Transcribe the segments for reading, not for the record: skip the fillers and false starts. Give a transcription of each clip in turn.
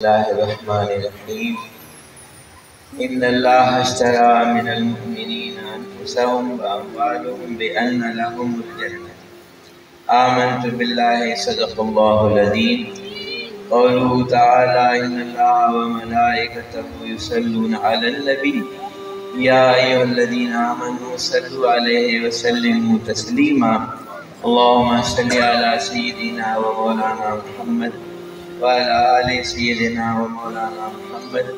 الله الرحمن الرحيم إن الله اشترى من المؤمنين أنفسهم وأموالهم بأن لهم الجنة آمنت بالله صدق الله العظيم قوله تعالى إن الله وملائكته يصلون على النبي يا أيها الذين آمنوا صلوا عليه وسلموا تسليما اللهم صل على سيدنا ومولانا محمد وعلى آل سيدنا ومولانا محمد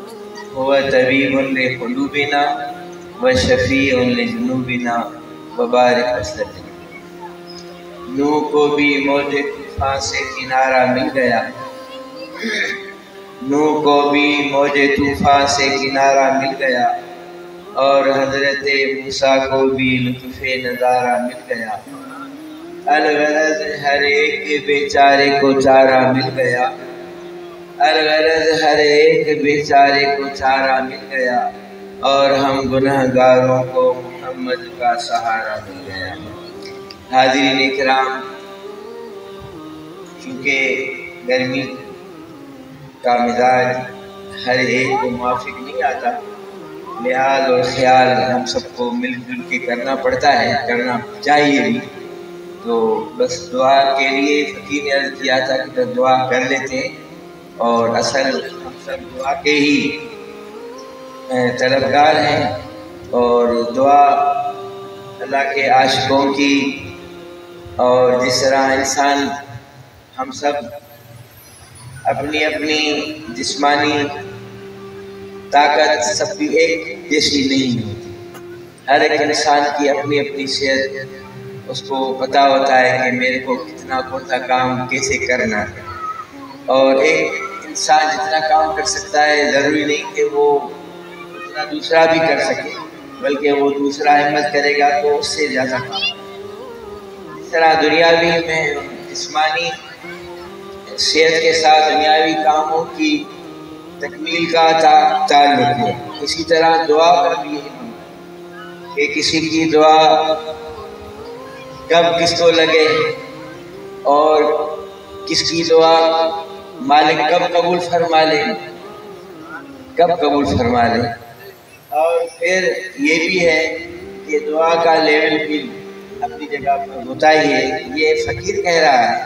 هو طبيب لقلوبنا وشفيع لذنوبنا وبارك وسلم۔ نوح کو بھی موج طوفان سے کنارہ مل گیا، نوح کو بھی موج طوفان سے کنارہ مل گیا، اور حضرت موسیٰ کو بھی لطف نظارہ مل گیا۔ الغرض ہر ایک بیچارے کو چارہ مل گیا، الغرض ہر ایک بیچارے کو چارہ مل گیا، اور ہم گنہگاروں کو محمد کا سہارا مل گیا۔ حاضرین اکرام، چونکہ گرمی کا مزاج ہر ایک کو موافق نہیں آتا، لحاظ اور خیال ہم سب کو مل جل کے کرنا پڑتا ہے، کرنا چاہیے بھی۔ تو بس دعا کے لیے فقیر نے عرض کیا تھا کہ دعا کر لیتے ہیں، اور اصل ہم سب دعا کے ہی طلبگار ہیں، اور دعا اللہ کے عاشقوں کی، اور جس طرح انسان ہم سب اپنی اپنی جسمانی طاقت سب کی ایک جیسی نہیں ہوتی، ہر ایک انسان کی اپنی اپنی صحت، اس کو پتہ ہوتا ہے کہ میرے کو کتنا کون سا کام کیسے کرنا ہے، اور ایک انسان جتنا کام کر سکتا ہے ضروری نہیں کہ وہ اتنا دوسرا بھی کر سکے، بلکہ وہ دوسرا ہمت کرے گا تو اس سے زیادہ کام۔ اس طرح دنیاوی میں جسمانی صحت کے ساتھ دنیاوی کاموں کی تکمیل کا تعلق ہے، اسی طرح دعا کا بھی ہے کہ کسی کی دعا کب کس کو لگے، اور کس کی دعا مالک کب قبول فرما لے، کب قبول فرما لے۔ اور پھر یہ بھی ہے کہ دعا کا لیول بھی اپنی جگہ پر ہوتا ہی ہے۔ یہ فقیر کہہ رہا ہے،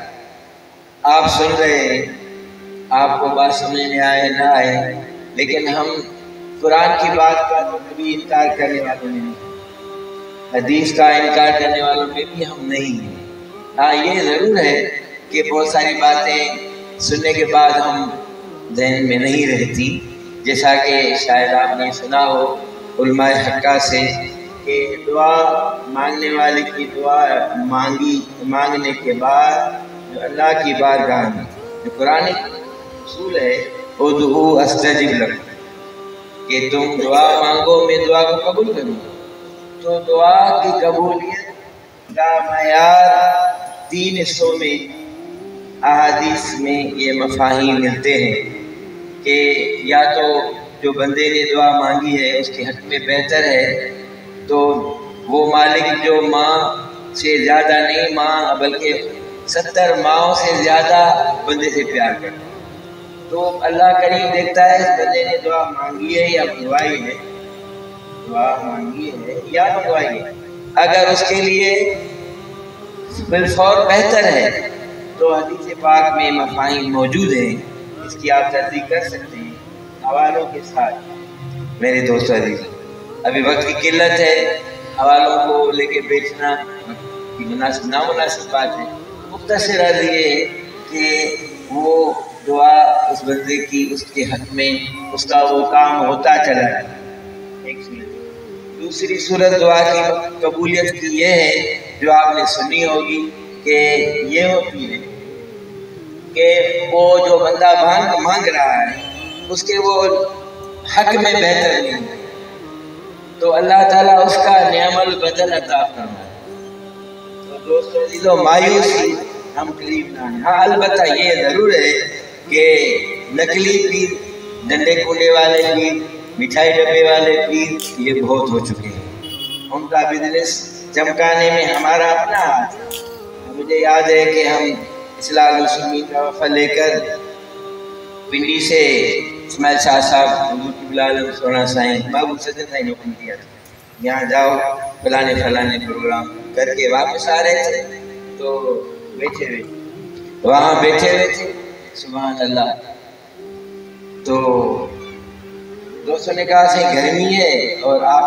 آپ سن رہے ہیں، آپ کو بات سمجھ میں آئے نہ آئے، لیکن ہم قرآن کی بات کا تو کبھی انکار کرنے والوں نہیں، حدیث کا انکار کرنے والوں میں بھی ہم نہیں ہیں۔ ہاں یہ ضرور ہے کہ بہت ساری باتیں سننے کے بعد ہم ذہن میں نہیں رہتی، جیسا کہ شاید آپ نے سنا ہو علماء حقہ سے کہ دعا مانگنے والے کی دعا مانگنے کے بعد جو اللہ کی بارگاہ میں جو قرآن اصول ہے ادعو استجب لکم، کہ تم دعا مانگو میں دعا کو قبول کروں۔ تو دعا کی قبولیت کا معیار 3 حصوں میں احادیث میں یہ مفاہیم ملتے ہیں کہ یا تو جو بندے نے دعا مانگی ہے اس کے حق میں بہتر ہے، تو وہ مالک جو ماں سے زیادہ نہیں، ماں بلکہ 70 ماؤں سے زیادہ بندے سے پیار کرتا ہے، تو اللہ کریم دیکھتا ہے اس بندے نے دعا مانگی ہے یا منگوائی ہے، دعا مانگی ہے یا منگوائی ہے۔ اگر اس کے لیے بالفور بہتر ہے تو حدیث پاک میں مفاہیم موجود ہیں، اس کی آپ تصدیق کر سکتے ہیں حوالوں کے ساتھ۔ میرے دوست عزیز، ابھی وقت کی قلت ہے، حوالوں کو لے کے بیچنا نامناسب بات ہے۔ مختصر عرض یہ ہے کہ وہ دعا اس بندے کی اس کے حق میں اس کا وہ کام ہوتا چلا ہے، ایک صورت۔ دوسری صورت دعا کی قبولیت کی یہ ہے جو آپ نے سنی ہوگی کہ یہ ہوتی ہے کہ وہ جو بندہ مانگ رہا ہے اس کے وہ حق میں بہتر نہیں ہے، تو اللہ تعالیٰ اس کا نعم البدل عطا فرمائے۔ تو دوستو عزیزو، مایوسی ہم قریب نہ ہیں۔ ہاں البتہ یہ ضرور ہے کہ نقلی پیر، ڈنڈے کنڈے والے پیر، مٹھائی ڈبے والے پیر یہ بہت ہو چکے ہیں، ان کا بزنس چمکانے میں ہمارا اپنا ہاتھ ہے۔ مجھے یاد ہے کہ ہم اصلاح المسلمین کا وفد لے کر پنڈی سے اسماعیل شاہ صاحب حضور قبلہ عالم سونا سائیں محبوب سجن سائیں نے حکم دیا تھا یہاں جاؤ فلانے فلانے پروگرام کر کے واپس آ رہے تھے تو بیٹھے ہوئے وہاں بیٹھے ہوئے تھے سبحان اللہ. تو دوستوں نے کہا صحیح گرمی ہے اور آپ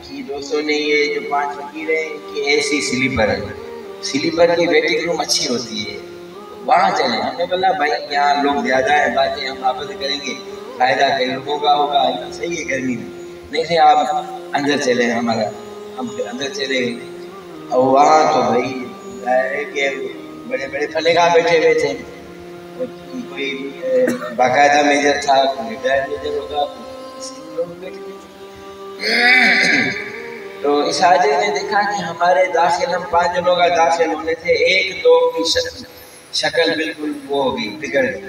کی دوستوں نے یہ جو 5 فقیر ہیں ان کی اے سی سلیپر کی ویٹنگ روم اچھی ہوتی ہے وہاں چلیں. ہم نے بولا بھائی یہاں لوگ زیادہ ہیں باتیں ہم آپس کریں گے فائدہ کئی لوگوں کا ہوگا صحیح ہے گرمی میں نہیں سے آپ اندر چلیں ہمارا ہم پھر اندر چلے گئے اور وہاں تو بھائی کہ بڑے بڑے فنکار بیٹھے ہوئے تھے کوئی باقاعدہ میجر تھا کوئی ریٹائر میجر ہوگا تو اس حاجی نے دیکھا کہ ہمارے داخل ہم 5 جنوں کا داخل ہونے تھے 1-2 کی شکل بالکل وہ ہو گئی بگڑ گئی.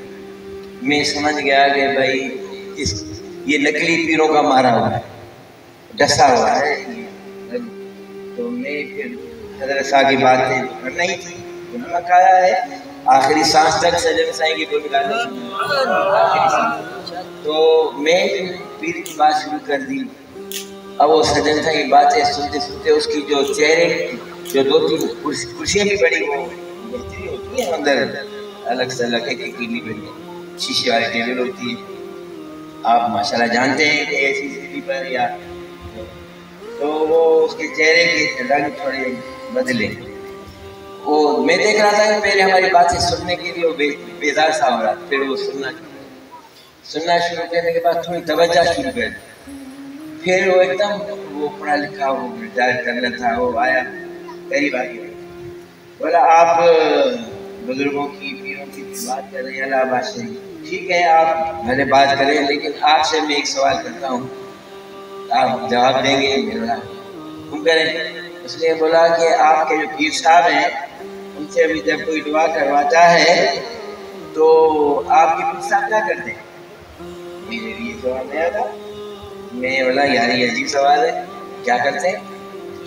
میں سمجھ گیا کہ بھائی یہ نقلی پیروں کا مارا ہوا ہے ڈسا ہوا ہے. تو میں پھر حضرت صاحب کی باتیں کرنا ہی تھی انہوں نے کہا ہے آخری سانس تک سجن سائیں کی کوئی گالی تو میں پیر کی بات شروع کر دی. اب وہ سجن سائیں کی باتیں سنتے سنتے اس کی جو چہرے جو 2-3 کرسیاں بھی پڑی وہ بہتری ہوتی ہے اندر الگ سے الگ ایک نہیں بڑی شیشے والی ٹیبل ہوتی ہے آپ ماشاءاللہ جانتے ہیں کہ ایسی سیڑھی پر یا تو وہ اس کے چہرے کے رنگ تھوڑے بدلے وہ میں دیکھ رہا تھا کہ پہلے ہماری باتیں سننے کے لیے وہ بیدار سا ہو رہا پھر وہ سننا شروع کرنے کے بعد تھوڑی توجہ شروع کر پھر وہ ایک دم وہ پڑھا لکھا وہ ریٹائر کرنا تھا وہ آیا قریب آ گیا بولا آپ بزرگوں کی پیروں کی بات کر رہے ہیں اللہ بادشاہ ٹھیک ہے آپ میں نے بات کریں لیکن آپ سے میں ایک سوال کرتا ہوں آپ جواب دیں گے میرا حکم کریں. اس نے بولا کہ آپ کے جو پیر صاحب ہیں ان سے ابھی جب کوئی دعا کرواتا ہے تو آپ کے پیر صاحب کیا کرتے ہیں. میرے لیے سوال نیا تھا میں بولا یار یہ عجیب سوال ہے کیا کرتے ہیں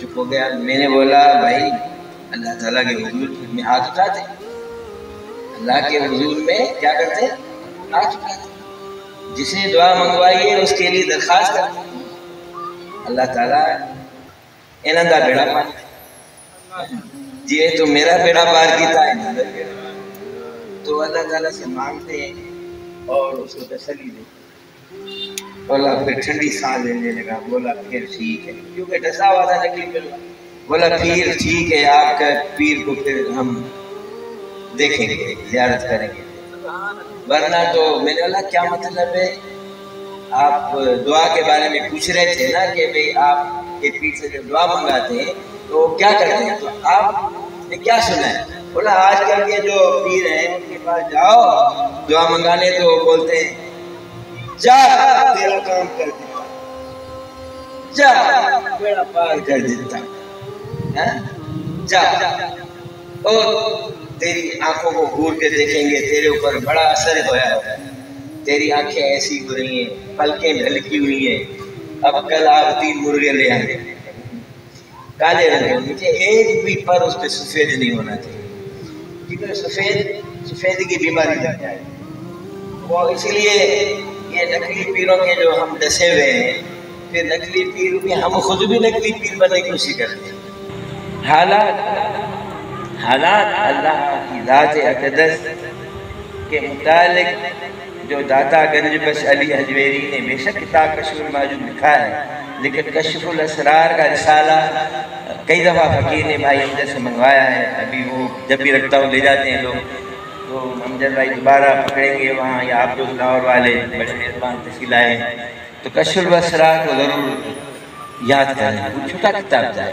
چپ ہو گیا. میں نے بولا بھائی اللہ تعالیٰ کے حضور میں ہاتھ اٹھاتے اللہ کے حضور میں کیا کرتے ہاتھ اٹھاتے جس نے دعا منگوائی ہے اس کے لیے درخواست کرتے اللہ تعالیٰ انہوں کا بیڑا پار جی تو میرا بیڑا پار کیتا ہے تو اللہ تعالیٰ سے مانگتے ہیں اور اس کو تسلی دے. بولا پھر ٹھنڈی سانس لینے لگا بولا پھر ٹھیک ہے کیونکہ ڈسا ہوا تھا نکلی پھر بولا پھر ٹھیک ہے آپ کا پیر کو پھر ہم دیکھیں گے زیارت کریں گے ورنہ تو میں نے بولا کیا مطلب ہے آپ دعا کے بارے میں پوچھ رہے تھے نا کہ بھئی آپ کے پیر سے جب دعا منگاتے ہیں تو کیا کرتے ہیں تو آپ نے کیا سنا ہے. بولا آج کل کے جو پیر ہیں ان کے پاس جاؤ دعا منگانے تو بولتے ہیں جا تیرا کام کر دیتا جا بیڑا پار کر دیتا جا اور تیری آنکھوں کو گھور کے دیکھیں گے تیرے اوپر بڑا اثر ہوا ہے تیری آنکھیں ایسی ہو رہی ہیں پلکیں ڈھلکی ہوئی ہیں اب کل آپ 3 مرغے لے آئیں گے کالے رنگ مجھے ایک بھی پر اس پہ سفید نہیں ہونا چاہیے کیونکہ سفید کی بیماری لگ جائے وہ اسی لیے یہ نقلی پیروں کے جو ہم ڈسے ہوئے ہیں پھر نقلی پیر بھی ہم خود بھی نقلی پیر بننے کی کوشش کرتے ہیں. حالات اللہ کی ذات اقدس کے متعلق جو داتا گنج بخش علی حجویری نے بے شک کتاب کشف المعجوب لکھا ہے لیکن کشف الاسرار کا رسالہ کئی دفعہ فقیر نے بھائی امجد سے منگوایا ہے ابھی وہ جب بھی رکھتا ہوں لے جاتے ہیں لوگ تو امجد بھائی دوبارہ پکڑیں گے وہاں یا آپ لوگ لاہور والے بڑے میزبان تشکیل آئے ہیں تو کشف الاسرار کو ضرور یاد کریں وہ چھوٹا کتاب ہے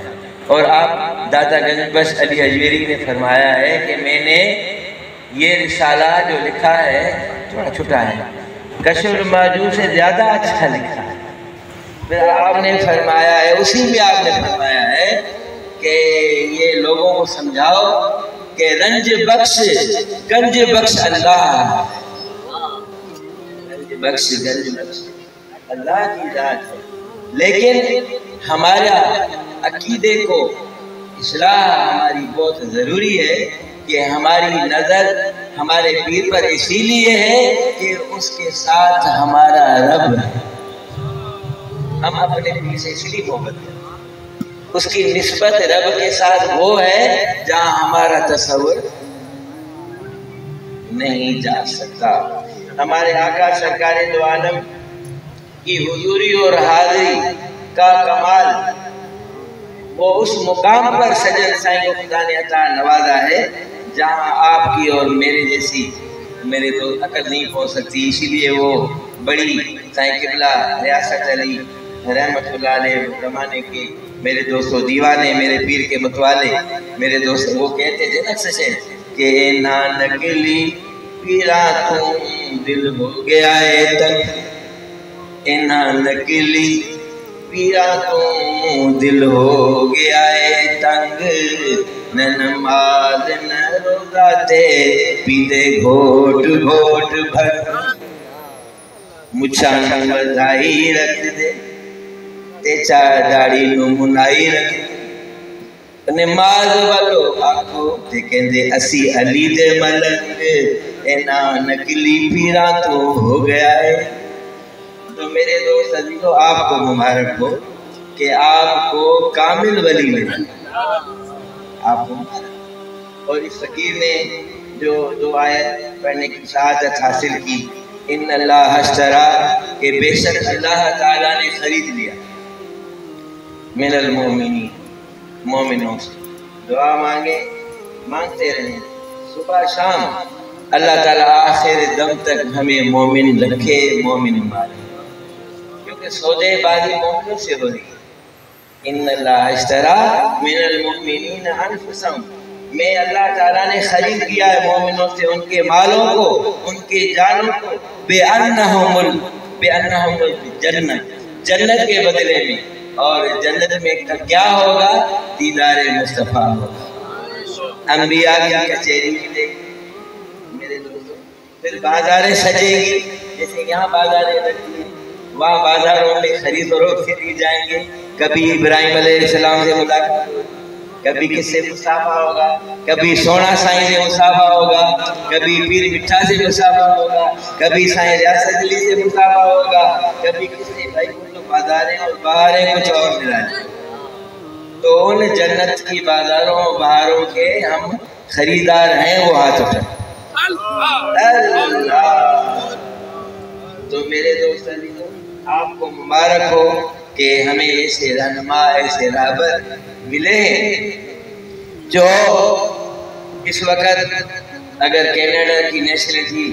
اور آپ داتا گنج بخش علی حجویری نے فرمایا ہے کہ میں نے یہ رسالہ جو لکھا ہے تھوڑا چھوٹا ہے کشف المعجوب سے زیادہ اچھا لکھا ہے پھر آپ نے فرمایا ہے اسی میں آپ نے فرمایا ہے کہ یہ لوگوں کو سمجھاؤ کہ رنج بخش گنج بخش اللہ رنج بخش گنج بخش اللہ کی ذات ہے لیکن ہمارا عقیدے کو اصلاح ہماری بہت ضروری ہے کہ ہماری نظر ہمارے پیر پر اسی لیے ہے کہ اس کے ساتھ ہمارا رب ہے. ہم اپنے پیر سے اس لیے محبت کرتے، اس کی نسبت رب کے ساتھ وہ ہے جہاں ہمارا تصور نہیں جا سکتا. ہمارے آقا سرکار دو عالم کی حضوری اور حاضری کا کمال وہ اس مقام پر سجن سائیں کو خدا نے عطا نوازا ہے جہاں آپ کی اور میرے جیسی میرے تو عقل نہیں پہنچ سکتی. اسی لیے وہ بڑی سائیں قبلہ ریاست علی رحمت اللہ علیہ زمانے کے میرے دوستوں دیوانے، میرے پیر کے متوالے، میرے دوست وہ کہتے تھے نا سے کہ نانکلی پیرا تم دل ہو گیا ہے تنگ، نانکلی پیرا تم دل ہو گیا ہے تنگ، نہ نماز نہ روزہ تے پیتے گھوٹ گھوٹ بھر، مچھا مدائی رکھ دے تے چار داڑی نو منائی رکھ دے، نماز والو آکھو تے کہندے اسی علی دے ملنگ، اینا نکلی پیرا تو ہو گیا ہے. تو میرے دوست عزیزو آپ کو مبارک ہو کہ آپ کو کامل ولی ملا، آپ کو مبارک. اور اس فقیر نے جو دو آیت پڑھنے کی سعادت حاصل کی، ان اللہ اشترا کہ بے شک اللہ تعالیٰ نے خرید لیا من المومنین مومنوں سے. دعا مانگے مانگتے رہیں صبح شام، اللہ تعالیٰ آخر دم تک ہمیں مومن رکھے، مومن مانے، کیونکہ سودے بازی مومنوں سے ہو رہی ہے. ان اللہ اشترا من المؤمنین انفسہم، میں اللہ تعالیٰ نے خرید کیا ہے مومنوں سے ان کے مالوں کو، ان کے جانوں کو، بِأَنَّهُمُ الْجَنَّةِ، جنت کے بدلے میں. اور جنت میں کیا ہوگا؟ دیدار مصطفیٰ ہوگا، انبیاء کی کچہری ملے گی میرے دوستوں. پھر بازاریں سجے گی، جیسے یہاں بازاریں لگتی ہیں وہاں بازاروں میں خرید و فروخت کی جائیں گے. کبھی ابراہیم علیہ السلام سے ملاقات ہوگی، کبھی کس سے مصافحہ ہوگا، کبھی سونا سائیں سے مصافحہ ہوگا، کبھی پیر مٹھا سے مصافحہ ہوگا، کبھی سائیں ریاست علی سے مصافحہ ہوگا، کبھی کس سے. بھائی وہ تو بازاریں اور بہاریں کچھ اور ملا جائیں. تو ان جنت کی بازاروں بہاروں کے ہم خریدار ہیں، وہ ہاتھ اٹھائیں. اللہ. تو میرے دوست عزیزو آپ کو مبارک ہو کہ ہمیں ایسے رہنما ایسے رہبر ملے جو اس وقت اگر کینیڈا کی نیشنلٹی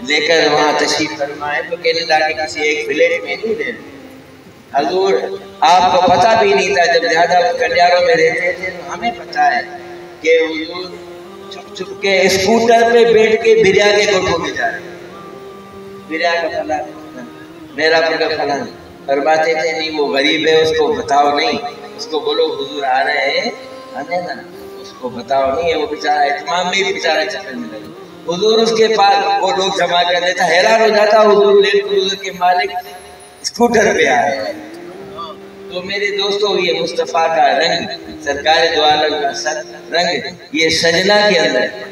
لے کر وہاں تشریف فرمائے تو کینیڈا کے کسی ایک فلیٹ میں نہیں رہے. حضور آپ کو پتہ بھی نہیں تھا جب زیادہ کنڈیاروں میں رہتے تھے تو ہمیں پتہ ہے کہ حضور چھپ چھپ کے اسکوٹر پہ بیٹھ کے بریا کے گھٹوں میں جا رہے، بریا کا فلاں میرا بڑا فلاں فرماتے تھے نہیں وہ غریب ہے اس کو بتاؤ نہیں، اس کو بولو حضور آ رہے ہیں آنے نا، اس کو بتاؤ نہیں ہے، وہ بیچارہ اہتمام میں بھی بیچارہ چکر میں لگے. حضور اس کے پاس وہ لوگ جمع کر دیتا، حیران ہو جاتا حضور لینڈ کروزر کے مالک اسکوٹر پہ آئے ہیں. تو میرے دوستو یہ مصطفیٰ کا رنگ، سرکار دو عالم کا رنگ یہ سجنہ کے اندر ہے.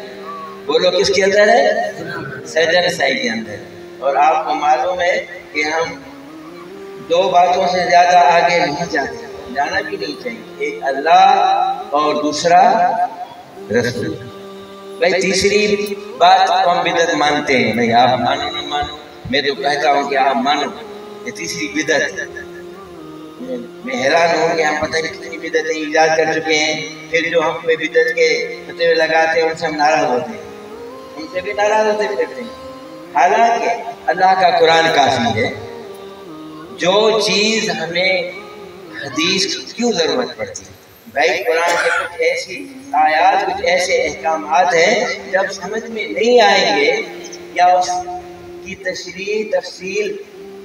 بولو کس کے اندر ہے؟ سجن سائی کے اندر. اور آپ کو معلوم ہے کہ ہم دو باتوں سے زیادہ آگے نہیں جاتے، جانا بھی نہیں چاہیے. ایک اللہ اور دوسرا رسول. بھائی تیسری بات کو ہم بدعت مانتے ہیں، بھائی آپ مانو نہ مانو، میں تو کہتا ہوں کہ آپ مانو. یہ تیسری بدعت، میں حیران ہوں کہ ہم پتہ نہیں کتنی بدعتیں ایجاد کر چکے ہیں. پھر جو ہم پہ بدعت کے فتوے لگاتے ہیں ان سے ہم ناراض ہوتے ہیں، ان سے بھی ناراض ہوتے پھرتے ہیں. حالانکہ اللہ کا قرآن کافی ہے. جو چیز ہمیں حدیث کی کیوں ضرورت پڑتی ہے؟ بھائی قرآن کے کچھ ایسی آیات کچھ ایسے احکامات ہیں جب سمجھ میں نہیں آئیں گے یا اس کی تشریح تفصیل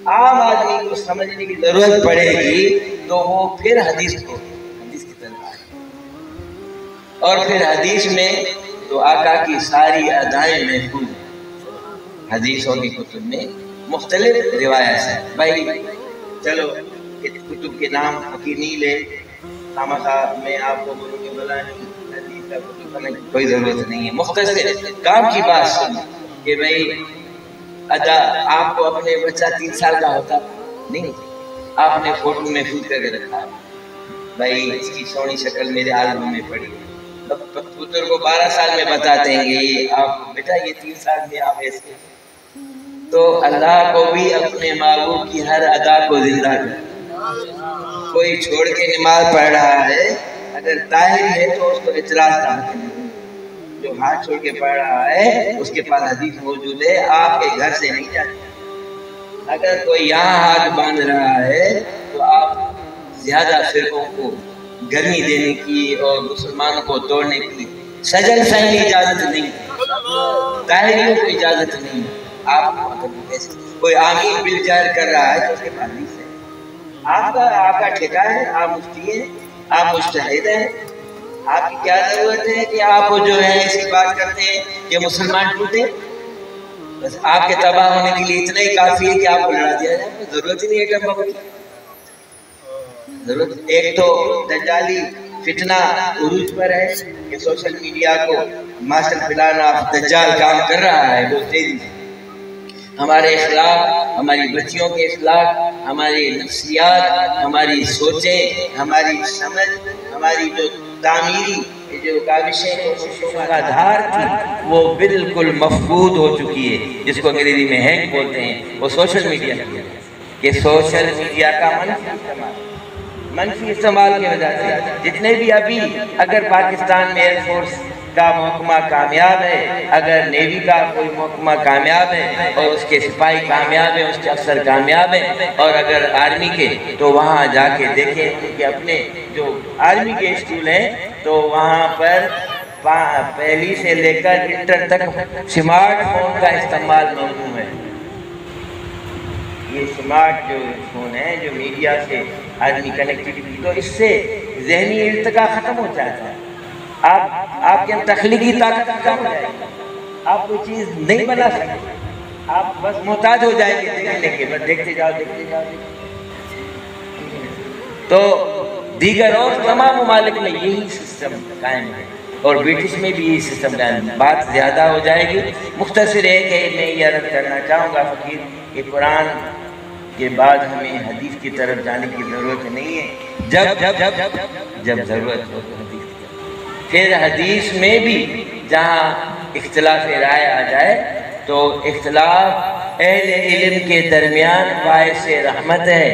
عام آدمی کو سمجھنے کی ضرورت پڑے گی تو وہ پھر حدیث کی طرف آئے. اور پھر حدیث میں تو آقا کی ساری ادائیں محفوظ ہیں. حدیثوں کی کتب میں مختلف روایات ہیں. بھائی چلو کتب کے نام حقیر نہیں لے، خامخواہ میں آپ کو بولوں کہ بلا نہیں، حدیث کوئی ضرورت نہیں ہے. مختصر کام کی بات سن کہ بھائی ادا آپ کو اپنے بچہ 3 سال کا ہوتا نہیں، آپ نے فوٹو میں فوٹ کر کے رکھا، بھائی اس کی سونی شکل میرے البم میں پڑی. پتر کو 12 سال میں بتاتے ہیں کہ آپ بیٹا یہ 3 سال میں آپ ایسے. تو اللہ کو بھی اپنے محبوب کی ہر ادا کو زندہ کر. کوئی چھوڑ کے نماز پڑھ رہا ہے اگر طاہر ہے تو اس کو اعتراض نہ، جو ہاتھ چھوڑ کے پڑھ رہا ہے اس کے پاس حدیث موجود ہے، آپ کے گھر سے نہیں جاتے. اگر کوئی یہاں ہاتھ باندھ رہا ہے تو آپ زیادہ فرقوں کو گرمی دینے کی اور مسلمانوں کو توڑنے کی سجن سائن کی اجازت نہیں، طاہریوں کو اجازت نہیں. آپ کوئی آمین بل جائر کر رہا ہے تو اس کے پاس حدیث ہے. آپ کا ٹھیکہ ہے، آپ مفتی ہیں، آپ مجتہد ہیں. آپ کی کیا ضرورت ہے کہ آپ جو ہے ایسی بات کرتے ہیں کہ مسلمان ٹوٹے؟ بس آپ کے تباہ ہونے کے لیے اتنا ہی کافی ہے کہ آپ کو لڑا دیا جائے. ضرورت ہی نہیں ہے ٹمبا کی ضرورت. ایک تو دجالی فتنہ عروج پر ہے کہ سوشل میڈیا کو ماسٹر پلان آف دجال کام کر رہا ہے بہت تیزی سے. ہمارے اخلاق، ہماری بچیوں کے اخلاق، ہماری نفسیات، ہماری سوچیں، ہماری سمجھ، ہماری جو تعمیری جو کاوشیں کا دھار تھی وہ بالکل مفقود ہو چکی ہے، جس کو انگریزی میں ہینگ بولتے ہیں. وہ سوشل میڈیا کی ہے کہ سوشل میڈیا کا منفی استعمال کی وجہ سے جتنے بھی ابھی اگر پاکستان میں ایئر فورس کا محکمہ کامیاب ہے، اگر نیوی کا کوئی محکمہ کامیاب ہے اور اس کے سپاہی کامیاب ہیں، اس کے افسر کامیاب ہیں، اور اگر آرمی کے تو وہاں جا کے دیکھیں کہ اپنے جو آرمی کے اسکول ہیں تو وہاں پر پہلی سے لے کر انٹر تک سمارٹ فون کا استعمال ممنوع ہے. یہ سمارٹ جو فون ہے جو میڈیا سے آدمی کنیکٹیوٹی، تو اس سے ذہنی ارتقاء ختم ہو جاتا ہے. آپ کے تخلیقی طاقت کم ہو جائے گی، آپ کوئی چیز نہیں بنا سکتے، آپ بس محتاج ہو جائیں گے دیکھنے کے، بس دیکھتے جاؤ دیکھتے جاؤ. تو دیگر اور تمام ممالک میں یہی سسٹم قائم ہے اور برٹش میں بھی یہی سسٹم قائم ہے. بات زیادہ ہو جائے گی، مختصر ہے کہ میں یہ عرض کرنا چاہوں گا فقیر کہ قرآن کے بعد ہمیں حدیث کی طرف جانے کی ضرورت نہیں ہے. جب ضرورت ہو تو حدیث. پھر حدیث میں بھی جہاں اختلاف رائے آ جائے تو اختلاف اہل علم کے درمیان باعث رحمت ہے.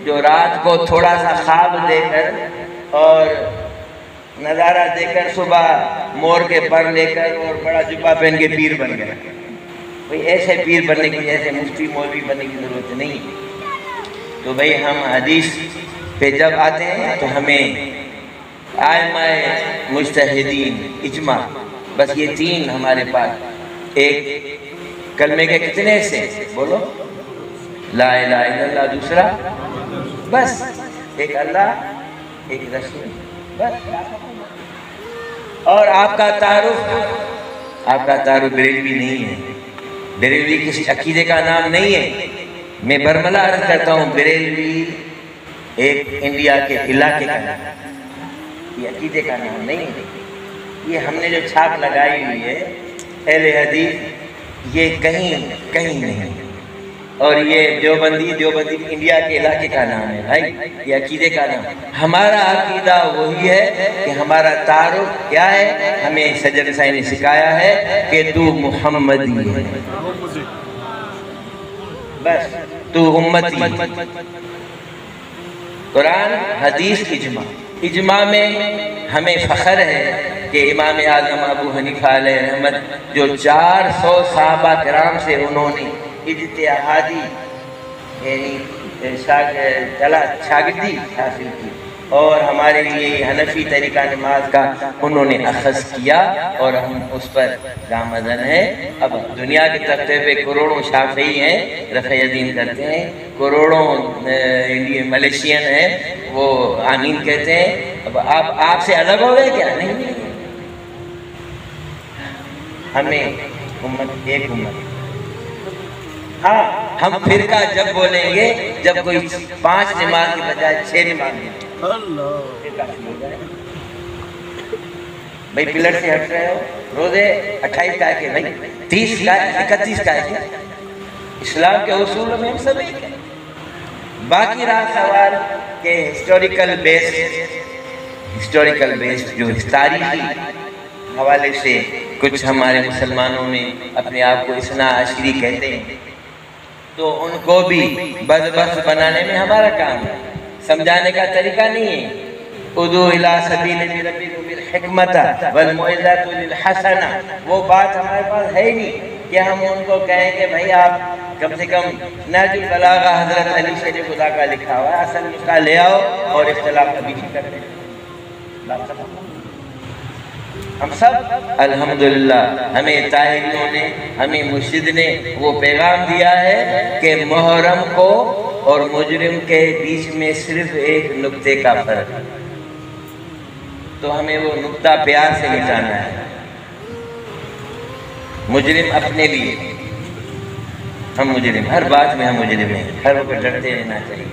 جو رات کو تھوڑا سا خواب دے کر اور نظارہ دے کر صبح مور کے پر لے کر اور بڑا جبہ پہن کے پیر بن گیا، بھئی ایسے پیر بننے کی، ایسے مفتی مولوی بننے کی ضرورت نہیں. تو بھئی ہم حدیث پہ جب آتے ہیں تو ہمیں ائمہ مجتہدین اجماع، بس یہ 3 ہمارے پاس. ایک کلمے کے کتنے سے بولو؟ لا الہ الا اللہ. دوسرا بس ایک اللہ ایک رسول بس. اور آپ کا تعارف بریلوی نہیں ہے. بریلوی کسی عقیدے کا نام نہیں ہے. میں برملا عرض کرتا ہوں بریلوی ایک انڈیا کے علاقے کا نام ہے، یہ عقیدے کا نام نہیں ہے. یہ ہم نے جو چھاپ لگائی ہوئی ہے اہل حدیث، یہ کہیں نہیں. اور یہ دیوبندی انڈیا کے علاقے کا نام ہے بھائی، یہ عقیدے کا نام. ہمارا عقیدہ وہی ہے کہ ہمارا تعارف کیا ہے. ہمیں سجن سائی نے سکھایا ہے کہ تو محمدی ہے، بس تو امتی. قرآن حدیث اجماع میں ہمیں فخر ہے کہ امام اعظم ابو حنیفہ علیہ رحمت جو 400 صحابہ کرام سے انہوں نے اجتہادی یعنی شاگردی حاصل کی اور ہمارے لیے حنفی طریقہ نماز کا انہوں نے اخذ کیا اور ہم اس پر گامزن ہیں. اب دنیا کے تختے پہ کروڑوں شافعی ہیں، رفع یدین کرتے ہیں، کروڑوں ملیشین ہیں، وہ آمین کہتے ہیں. اب آپ سے الگ ہو گئے کیا؟ نہیں، ہمیں ایک امت. ہاں ہم فرقہ جب بولیں گے جب کوئی 5 نماز کی بجائے 6 نماز بھائی پلر سے ہٹ رہے ہو، روزے 28 کا ہے کہ بھائی 30 کا ہے 31 کا ہے، اسلام کے اصول میں ہم سب ایک ہیں۔ باقی رہا سوال کہ ہسٹوریکل بیسڈ جو تاریخی حوالے سے کچھ ہمارے مسلمانوں میں اپنے آپ کو اثنا عشری کہتے ہیں، تو ان کو بھی بدبخت بنانے میں ہمارا کام ہے، سمجھانے کا طریقہ نہیں ہے۔ ادعو الی سبیل ربک بالحکمۃ والموعظۃ الحسنہ، وہ بات ہمارے پاس ہے ہی نہیں کہ ہم ان کو کہیں کہ بھائی آپ کم سے کم نہج البلاغہ حضرت علی شیر خدا کا لکھا ہوا ہے، اصل نسخہ لے آؤ اور اختلاف کبھی نہیں کرتے۔ ہم سب الحمدللہ ہمیں طاہریوں نے، ہمیں مرشد نے وہ پیغام دیا ہے کہ محرم کو اور مجرم کے بیچ میں صرف ایک نقطے کا فرق ہے، تو ہمیں وہ نقطہ پیار سے مٹانا ہے۔ مجرم اپنے لیے، ہم مجرم، ہر بات میں ہم مجرم ہیں، ہر وقت ڈرتے رہنا چاہیے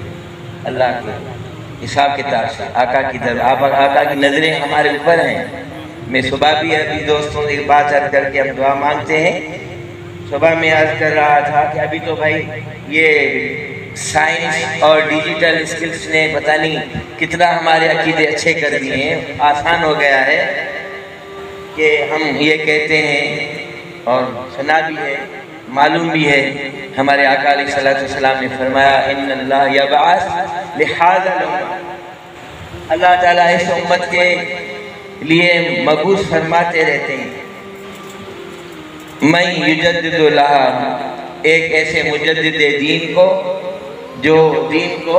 اللہ کے حساب کتاب سے، آقا کی طرف، آقا کی نظریں ہمارے اوپر ہیں۔ میں صبح بھی ابھی دوستوں سے ایک بات عرض کر کے ہم دعا مانگتے ہیں، صبح میں عرض کر رہا تھا کہ ابھی تو بھائی یہ سائنس اور ڈیجیٹل اسکلز نے پتہ نہیں کتنا ہمارے عقیدے اچھے کر دیے ہیں، آسان ہو گیا ہے کہ ہم یہ کہتے ہیں اور سنا بھی ہے، معلوم بھی ہے، ہمارے آقا علیہ السلام نے فرمایا ان اللہ یبعث لہذا الامہ، اللہ تعالیٰ اس امت کے لیے مبعوث فرماتے رہتے ہیں، من یجدد لہا، ایک ایسے مجدد دین کو جو دین کو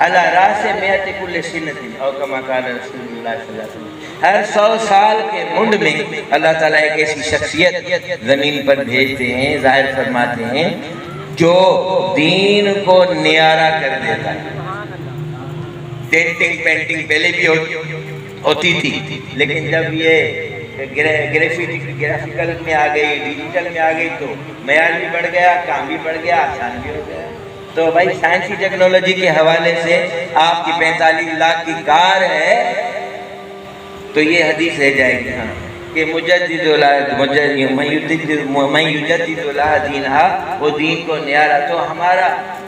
علی راس مئۃ کل سنۃ او کما قال رسول اللہ صلی اللہ علیہ وسلم، ہر 100 سال کے منڈ میں اللہ تعالیٰ ایک ایسی شخصیت زمین پر بھیجتے ہیں، ظاہر فرماتے ہیں جو دین کو نیارہ کر دیتا ہے۔ پینٹنگ پہلے بھی ہوتی تھی، لیکن جب یہ گرافیکل میں آ گئی، ڈیجیٹل میں آ گئی تو معیار بھی بڑھ گیا، کام بھی بڑھ گیا، آسان بھی ہو گیا۔ تو بھائی سائنسی ٹیکنالوجی کے حوالے سے آپ کی 45 لاکھ کی کار ہے تو یہ حدیث رہ جائے گی ہاں کہ من یجدد لہا دینہا، وہ دین کو نیارہ۔ تو ہمارا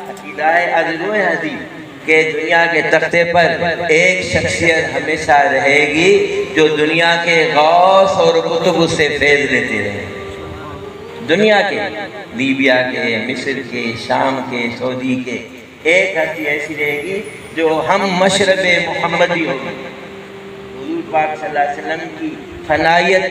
عقیدہ ہے ازلو حدیث کہ دنیا کے تختے پر ایک شخصیت ہمیشہ رہے گی جو دنیا کے غوث اور کتب سے فیض لیتے رہے، دنیا کے، لیبیا کے، مصر کے، شام کے، سعودی کے، ایک ہستی ایسی رہے گی جو ہم مشرب محمدی ہوگی، حضور پاک صلی اللہ علیہ وسلم کی فنائیت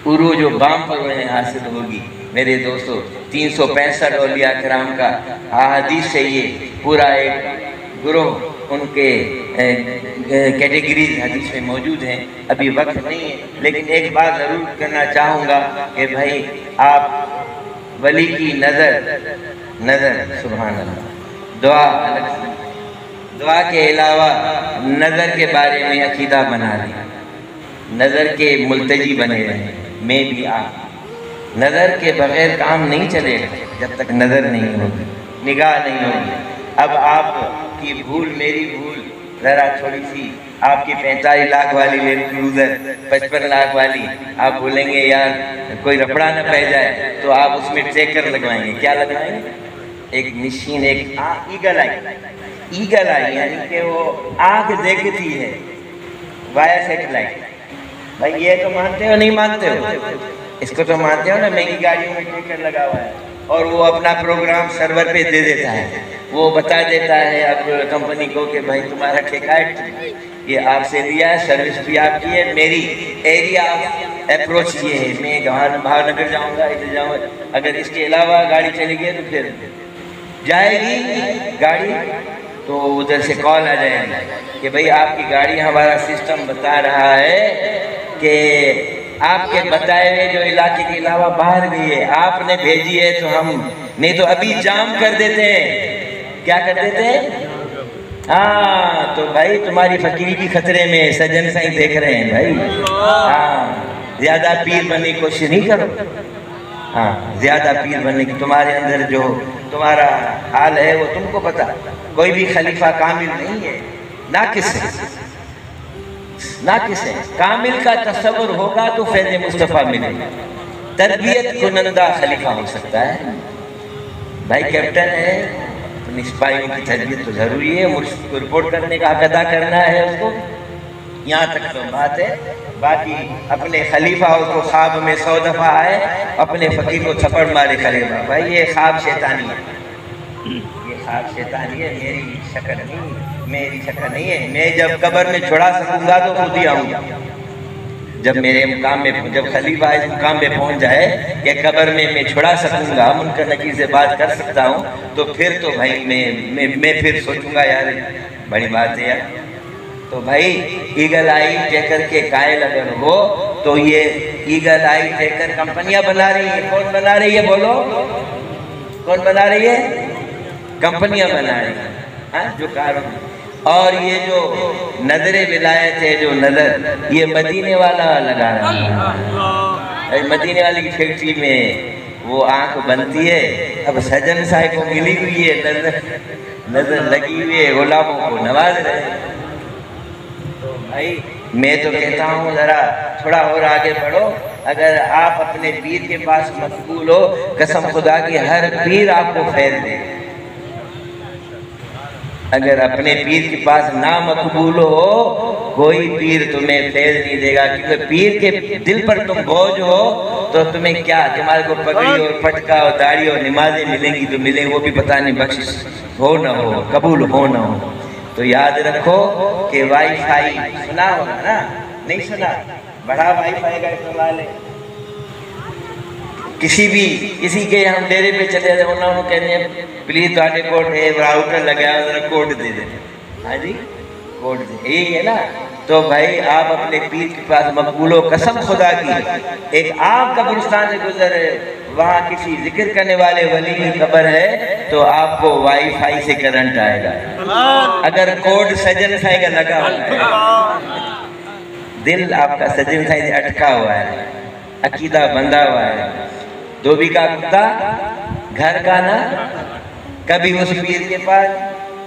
عروج و بام پر انہیں حاصل ہوگی۔ میرے دوستو 365 اولیاء کرام کا احادیث سے یہ پورا ایک گروہ ان کے کیٹیگریز حدیث میں موجود ہیں، ابھی وقت نہیں ہے، لیکن ایک بات ضرور کرنا چاہوں گا کہ بھائی آپ ولی کی نظر سبحان اللہ، دعا کے علاوہ نظر کے بارے میں عقیدہ بنا لیں، نظر کے ملتجی بنے رہیں، میں بھی آپ، نظر کے بغیر کام نہیں چلے گا جب تک نظر نہیں ہوگی، نگاہ نہیں ہوگی۔ اب آپ کی بھول میری بھول ذرا تھوڑی سی، آپ کی 45 لاکھ والی لینڈ کروزر 55 لاکھ والی، آپ بولیں گے یار کوئی رپڑا نہ پہ جائے تو آپ اس میں ٹریکر لگوائیں گے، کیا لگوائیں گے؟ ایک مشین، ایک ایگل آئی یعنی کہ وہ آنکھ دیکھتی ہے، وایا سیٹلائٹ۔ بھائی یہ تو مانتے ہو نہیں مانتے ہو؟ اس کو تو مانتے ہو نا، مہنگی گاڑیوں میں ٹریکر لگا ہوا ہے اور وہ اپنا پروگرام سرور پہ دے دیتا ہے، وہ بتا دیتا ہے اب کمپنی کو کہ بھائی تمہارا ٹھیکہ ہے، یہ آپ سے لیا ہے، سروس بھی آپ کی ہے، میری ایریا اپروچ یہ ہے، میں بھاؤ نگر جاؤں گا، ادھر جاؤں گا، اگر اس کے علاوہ گاڑی چلے گی تو پھر جائے گی گاڑی تو ادھر سے کال آ جائے گی کہ بھئی آپ کی گاڑی، ہمارا سسٹم بتا رہا ہے کہ آپ کے بتائے ہوئے جو علاقے کے علاوہ باہر گئی ہے، آپ نے بھیجی ہے تو ہم نہیں تو ابھی جام کر دیتے ہیں۔ کیا کر دیتے ہیں؟ ہاں تو بھائی تمہاری فقیری کی خطرے میں، سجن سائیں دیکھ رہے ہیں بھائی، ہاں زیادہ پیر بننے کی کوشش نہیں کرو، ہاں زیادہ پیر بننے کی، تمہارے اندر جو تمہارا حال ہے وہ تم کو پتا، کوئی بھی خلیفہ کامل نہیں ہے، ناقص ہے، ناقص ہیں. کامل کا تصور ہوگا تو فیض مصطفیٰ ملے گا. تربیت کنندہ خلیفہ ہو سکتا ہے. بھائی کیپٹن ہے، اپنی سپاہیوں کی تربیت تو ضروری ہے، مرشد کو رپورٹ کرنے کا حق ادا کرنا ہے اس کو، یہاں تک تو بات ہے. باقی اپنے خلیفہ کو خواب میں 100 دفعہ آئے، اپنے فقیر کو تھپڑ مارے خلیفہ. بھائی یہ خواب شیطانی ہے، یہ خواب شیطانی ہے، میری شکل نہیں، میری شکل نہیں ہے. میں جب قبر میں چھڑا سکوں گا تو خود ہی آؤں گا. جب میرے مقام میں، جب خلیفہ اس مقام میں پہنچ جائے کہ قبر میں چھڑا سکوں گا، منکر نکیر سے بات کر سکتا ہوں، تو پھر تو بھائی میں پھر سوچوں گا یار بڑی بات ہے یار. تو بھائی ایگل آئی ٹیکر کے قائل اگر ہو تو یہ ایگل آئی ٹیکر کمپنیاں بنا رہی ہیں. کون بنا رہی ہے بولو؟ کون بنا رہی ہے؟ کمپنیاں بنا رہی ہیں. ہاں جو کاروں. اور یہ جو نظر ولایت ہے، جو نظر، یہ مدینے والا لگا رہا ہے. مدینے والی کی فیکٹری میں وہ آنکھ بنتی ہے. اب سجن صاحب کو ملی ہوئی ہے نظر لگی ہوئی ہے، غلاموں کو نواز رہے ہیں. تو بھائی میں تو کہتا ہوں ذرا تھوڑا اور آگے بڑھو. اگر آپ اپنے پیر کے پاس مقبول ہو، قسم خدا کی ہر پیر آپ کو فیض دے. اگر اپنے پیر کے پاس نہ مقبول ہو، کوئی پیر تمہیں فیض نہیں دے گا. کیونکہ پیر کے دل پر تم بوجھ ہو تو تمہیں کیا، تمہارے کو پگڑی اور پٹکا اور داڑھی اور نمازیں ملیں گی تو ملیں، وہ بھی پتہ نہیں بخشش ہو نہ ہو، قبول ہو نہ ہو. تو یاد رکھو کہ وائی فائی سنا ہوگا نا؟ نہیں سنا؟ بڑا وائی فائی کا استعمال ہے. کسی کے ہم ڈیرے پہ چلے جائے، انہوں نے کہتے ہیں پلیز تواڈے کوڈ ہے راؤٹر لگایا ذرا کوڈ دے دیں. ہاں جی کوڈ دے، یہی ہے نا. تو بھائی آپ اپنے پیر کے پاس مقبول ہو. قسم خدا کی ایک عام قبرستان سے گزرے، وہاں کسی ذکر کرنے والے ولی کی قبر ہے تو آپ کو وائی فائی سے کرنٹ آئے گا اگر کوڈ سجن سائی کا لگا ہوا ہے. دل آپ کا سجن سائی سے اٹکا ہوا ہے، عقیدہ بندھا ہوا ہے. دھوبی کا کتا گھر کا نا، کبھی اس پیر کے پاس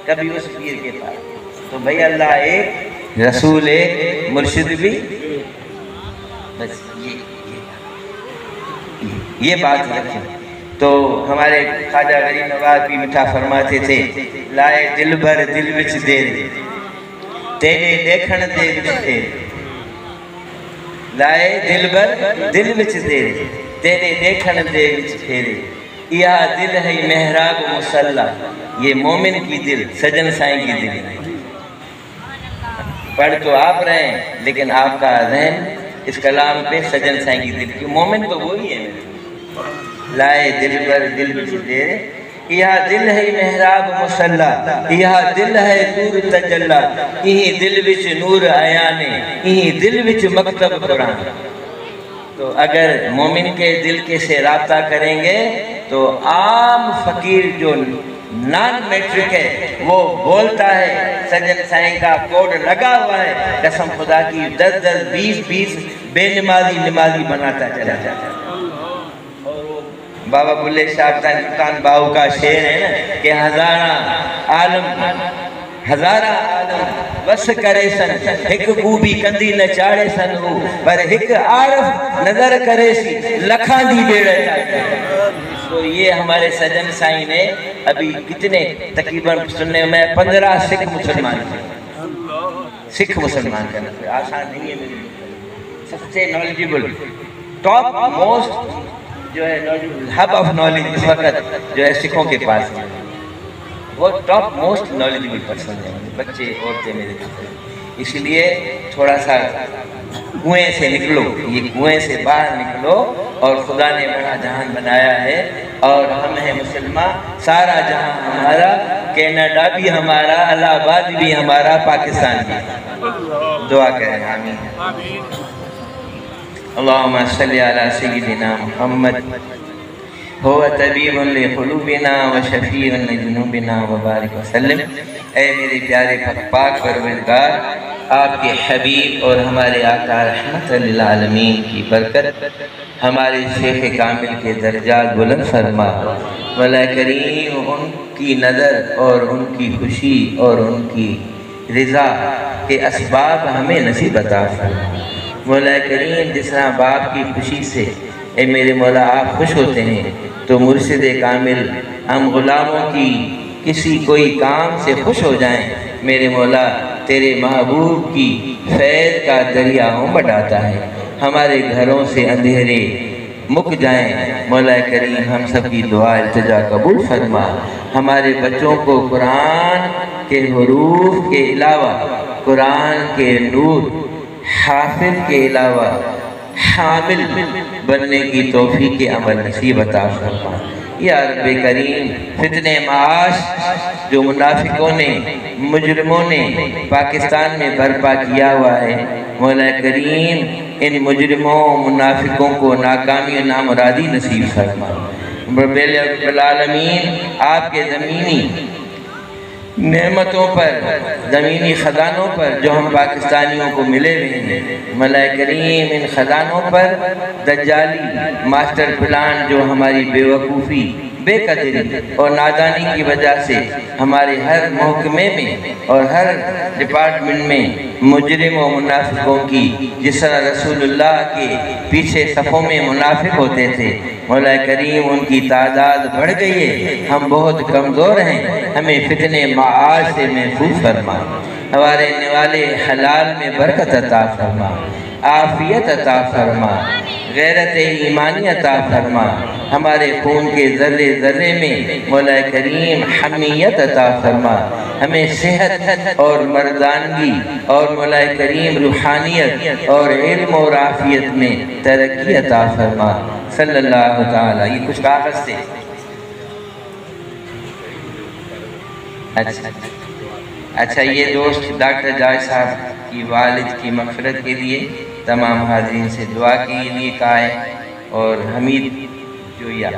کبھی اس پیر کے پاس. تو بھئی اللہ ایک، رسول ایک، مرشد بھی. بس یہ بات رکھیں. تو ہمارے خواجہ غریب نواز بھی میٹھا فرماتے تھے، لائے دل بھر دل وچ دیر، تیرے دیکھن دے وچ تیرے. لائے دل بھر دل وچ دیر، تیرے دیکھن دے وچ پھیرے. یہ دل ہے محراب مصلی، یہ مومن کی دل، سجن سائیں کی دل. پڑھ تو آپ رہے ہیں لیکن آپ کا ذہن اس کلام پہ سجن سائیں کی دل کی. مومن تو وہی ہے. لائے دل بر دل وچ تیرے، یہ دل ہے محراب مصلی، یہ دل ہے نور تجلی، یہ دل وچ نور عیانے، یہ دل وچ مکتب قرآن. تو اگر مومن کے دل کے سے رابطہ کریں گے تو عام فقیر جو نان میٹرک ہے وہ بولتا ہے سجن سائیں کا کوڈ لگا ہوا ہے، قسم خدا کی 10 20 بے نمازی بناتا چلا جاتا. بابا بلے شاہ تان باؤ کا شعر ہے نا کہ ہزارہ عالم بس کرے سن، ایک خوبی کندی نہ چاڑے سن ہو، پر ایک عارف نظر کرے سی لکھان دی بیڑے. تو یہ ہمارے سجن سائیں نے ابھی کتنے تقریباً سننے میں 15 سکھ مسلمان کرنا پھر آسان نہیں ہے. میری سب سے نالجیبل ٹاپ موسٹ جو ہے ہب آف نالج اس وقت جو ہے سکھوں کے پاس ہے، وہ ٹاپ موسٹ نالجیبل پرسن ہیں. بچے عورتیں میرے دیکھتے. اس لیے تھوڑا سا کنویں سے نکلو، یہ کنویں سے باہر نکلو. اور خدا نے بڑا جہان بنایا ہے اور ہم ہیں مسلمان. سارا جہاں ہمارا، کینیڈا بھی ہمارا، الہ آباد بھی ہمارا، پاکستان بھی. دعا کریں آمین. اللہم صلی علی سیدنا محمد هو طبیب لقلوبنا وشفیع لجنوبنا وبارک وسلم. اے میرے پیارے پاک پروردگار، آپ کے حبیب اور ہمارے آقا رحمت للعالمین کی برکت ہمارے شیخ کامل کے درجات بلند فرما. مولا کریم ان کی نظر اور ان کی خوشی اور ان کی رضا کے اسباب ہمیں نصیب عطا فرما۔ مولا کریم جس طرح باپ کی خوشی سے اے میرے مولا آپ خوش ہوتے ہیں تو مرشد کامل ہم غلاموں کی کسی کوئی کام سے خوش ہو جائیں میرے مولا تیرے محبوب کی فیض کا دریا امڑ آتا ہے، ہمارے گھروں سے اندھیرے مک جائیں مولا کریم ہم سب کی دعا التجا قبول فرما۔ ہمارے بچوں کو قرآن کے حروف کے علاوہ قرآن کے نور حافظ کے علاوہ حامل بننے کی توفیق عمل نصیب عطا فرما۔ یا رب کریم فتنہ معاش جو منافقوں نے مجرموں نے پاکستان میں برپا کیا ہوا ہے مولا کریم ان مجرموں منافقوں کو ناکامی و نامرادی نصیب فرما۔ رب العالمین آپ کے زمینی نعمتوں پر زمینی خزانوں پر جو ہم پاکستانیوں کو ملے ہوئے ہیں مولا کریم ان خزانوں پر دجالی ماسٹر پلان جو ہماری بے وقوفی بے قدری اور نادانی کی وجہ سے ہمارے ہر محکمے میں اور ہر ڈپارٹمنٹ میں مجرم و منافقوں کی جس طرح رسول اللہ کے پیچھے صفوں میں منافق ہوتے تھے مولا کریم ان کی تعداد بڑھ گئی ہے، ہم بہت کمزور ہیں، ہمیں فتنہ معاش سے محفوظ فرما، ہمارے نوالے حلال میں برکت عطا فرما، عافیت عطا فرما، غیرت ایمانی عطا فرما، ہمارے خون کے ذرے ذرے میں مولا کریم حمیت عطا فرما، ہمیں صحت اور مردانگی اور مولا کریم روحانیت اور علم اور عافیت میں ترقی عطا فرما صلی اللہ تعالی۔ یہ کچھ کاغذ تھے۔ اچھا یہ دوست ڈاکٹر جائے صاحب کی والد کی مغفرت کے لیے تمام حاضرین سے دعا کے لیے کہا ہے، اور حمید جویا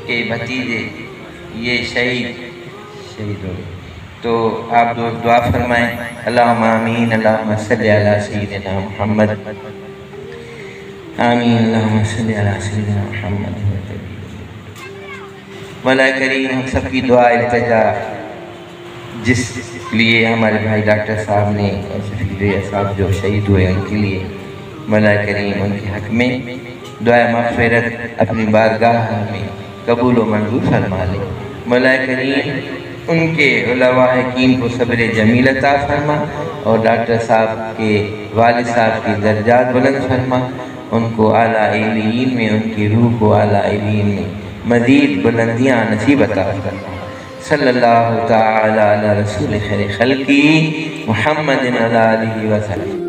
کے بھتیجے یہ شہید ہو گئے تو آپ دعا فرمائیں۔ اللہم آمین، اللہم صلی علی سیدنا محمد، آمین، اللہم صلی علی سیدنا محمد۔ مولا کریم ہم سب کی دعا التجا جس لیے ہمارے بھائی ڈاکٹر صاحب نے اور شفیع جویا صاحب جو شہید ہوئے ان کے لیے مولا کریم ان کے حق میں دعا مغفرت اپنی بارگاہ میں قبول و منظور فرما لے۔ مولا کریم ان کے علماء حکیم کو صبر جمیل عطا فرما اور ڈاکٹر صاحب کے والد صاحب کی درجات بلند فرما، ان کو اعلیٰ علیین میں ان کی روح کو اعلیٰ علیین میں مزید بلندیاں نصیب عطا فرما۔ صلی اللہ تعالی علی رسول خیر خلقی محمد علیہ وسلم۔